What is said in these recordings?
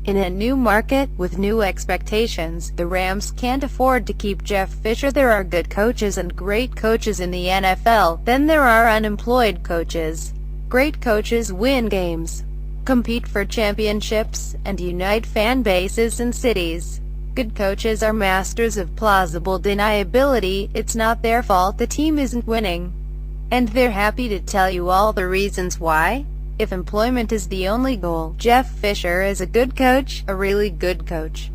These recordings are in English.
In a new market, with new expectations, the Rams can't afford to keep Jeff Fisher. There are good coaches and great coaches in the NFL, then there are unemployed coaches. Great coaches win games, compete for championships, and unite fan bases and cities. Good coaches are masters of plausible deniability. It's not their fault the team isn't winning, and they're happy to tell you all the reasons why. If employment is the only goal, Jeff Fisher is a good coach, a really good coach.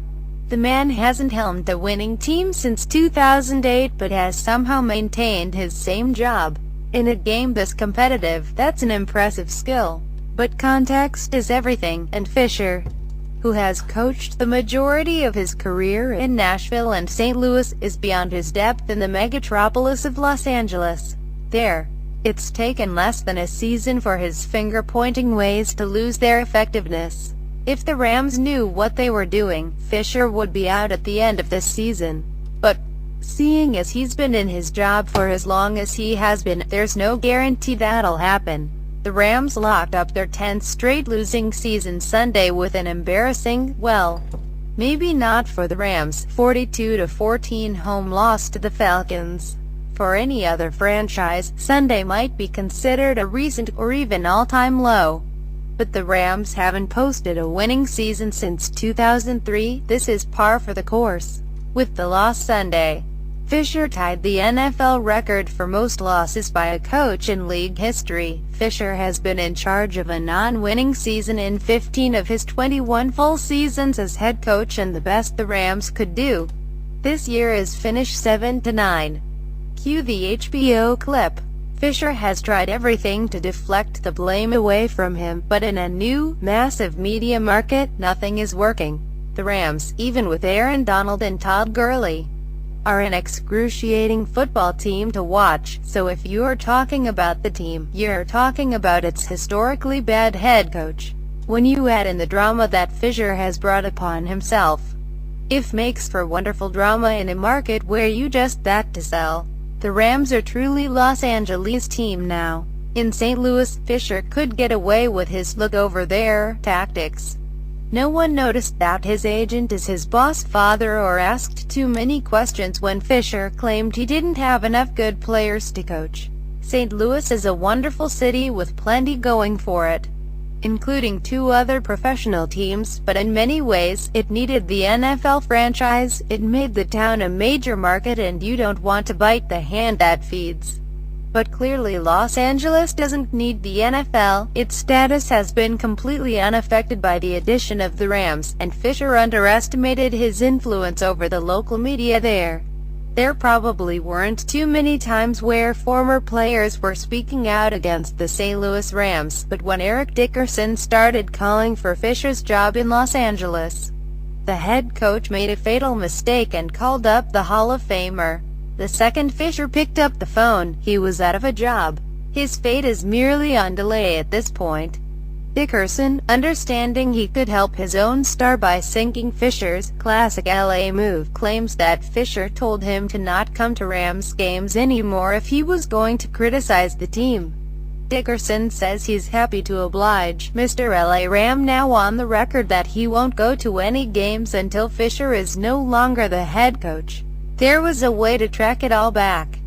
The man hasn't helmed a winning team since 2008 but has somehow maintained his same job. In a game this competitive, that's an impressive skill. But context is everything, and Fisher, who has coached the majority of his career in Nashville and St. Louis, is beyond his depth in the megatropolis of Los Angeles. It's taken less than a season for his finger-pointing ways to lose their effectiveness. If the Rams knew what they were doing, Fisher would be out at the end of this season. But, seeing as he's been in his job for as long as he has been, there's no guarantee that'll happen. The Rams locked up their 10th straight losing season Sunday with an embarrassing, well, maybe not for the Rams, 42-14 home loss to the Falcons. For any other franchise, Sunday might be considered a recent or even all-time low. But the Rams haven't posted a winning season since 2003. This is par for the course. With the loss Sunday, Fisher tied the NFL record for most losses by a coach in league history. Fisher has been in charge of a non-winning season in 15 of his 21 full seasons as head coach, and the best the Rams could do this year is finish 7-9. Cue the HBO clip. Fisher has tried everything to deflect the blame away from him, but in a new, massive media market, nothing is working. The Rams, even with Aaron Donald and Todd Gurley, are an excruciating football team to watch. So if you're talking about the team, you're talking about its historically bad head coach. When you add in the drama that Fisher has brought upon himself, it makes for wonderful drama in a market where you just that to sell. The Rams are truly Los Angeles team now. In St. Louis, Fisher could get away with his look over there tactics. No one noticed that his agent is his boss father or asked too many questions when Fisher claimed he didn't have enough good players to coach. St. Louis is a wonderful city with plenty going for it, including 2 other professional teams, but in many ways, it needed the NFL franchise. It made the town a major market, and you don't want to bite the hand that feeds. But clearly Los Angeles doesn't need the NFL. Its status has been completely unaffected by the addition of the Rams, and Fisher underestimated his influence over the local media there. There probably weren't too many times where former players were speaking out against the St. Louis Rams, but when Eric Dickerson started calling for Fisher's job in Los Angeles, the head coach made a fatal mistake and called up the Hall of Famer. The second Fisher picked up the phone, he was out of a job. His fate is merely on delay at this point. Dickerson, understanding he could help his own star by sinking Fisher's classic LA move, claims that Fisher told him to not come to Rams games anymore if he was going to criticize the team. Dickerson says he's happy to oblige Mr. LA Ram, now on the record that he won't go to any games until Fisher is no longer the head coach. There was a way to track it all back,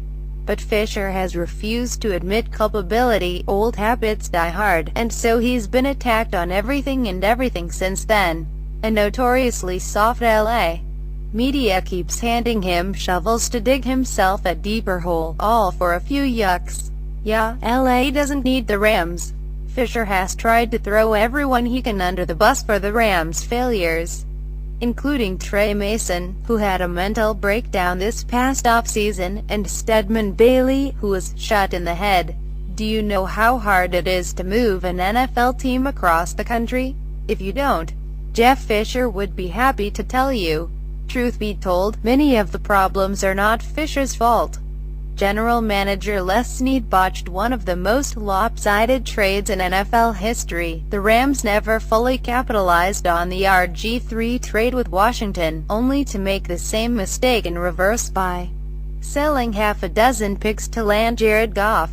but Fisher has refused to admit culpability. Old habits die hard, and so he's been attacked on everything and everything since then. A notoriously soft LA media keeps handing him shovels to dig himself a deeper hole, all for a few yucks. Yeah, LA doesn't need the Rams. Fisher has tried to throw everyone he can under the bus for the Rams' failures, including Trey Mason, who had a mental breakdown this past offseason, and Stedman Bailey, who was shot in the head. Do you know how hard it is to move an NFL team across the country? If you don't, Jeff Fisher would be happy to tell you. Truth be told, many of the problems are not Fisher's fault. General manager Les Snead botched one of the most lopsided trades in NFL history. The Rams never fully capitalized on the RG3 trade with Washington, only to make the same mistake in reverse by selling half a dozen picks to land Jared Goff.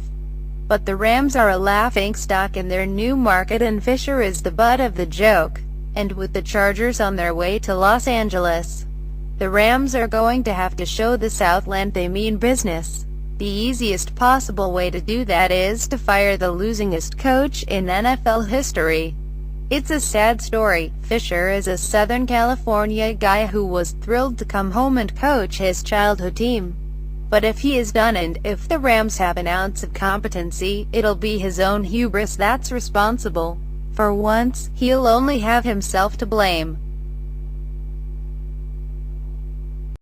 But the Rams are a laughingstock in their new market, and Fisher is the butt of the joke. and with the Chargers on their way to Los Angeles, the Rams are going to have to show the Southland they mean business. The easiest possible way to do that is to fire the losingest coach in NFL history. It's a sad story. Fisher is a Southern California guy who was thrilled to come home and coach his childhood team. But if he is done, and if the Rams have an ounce of competency, it'll be his own hubris that's responsible. For once, he'll only have himself to blame.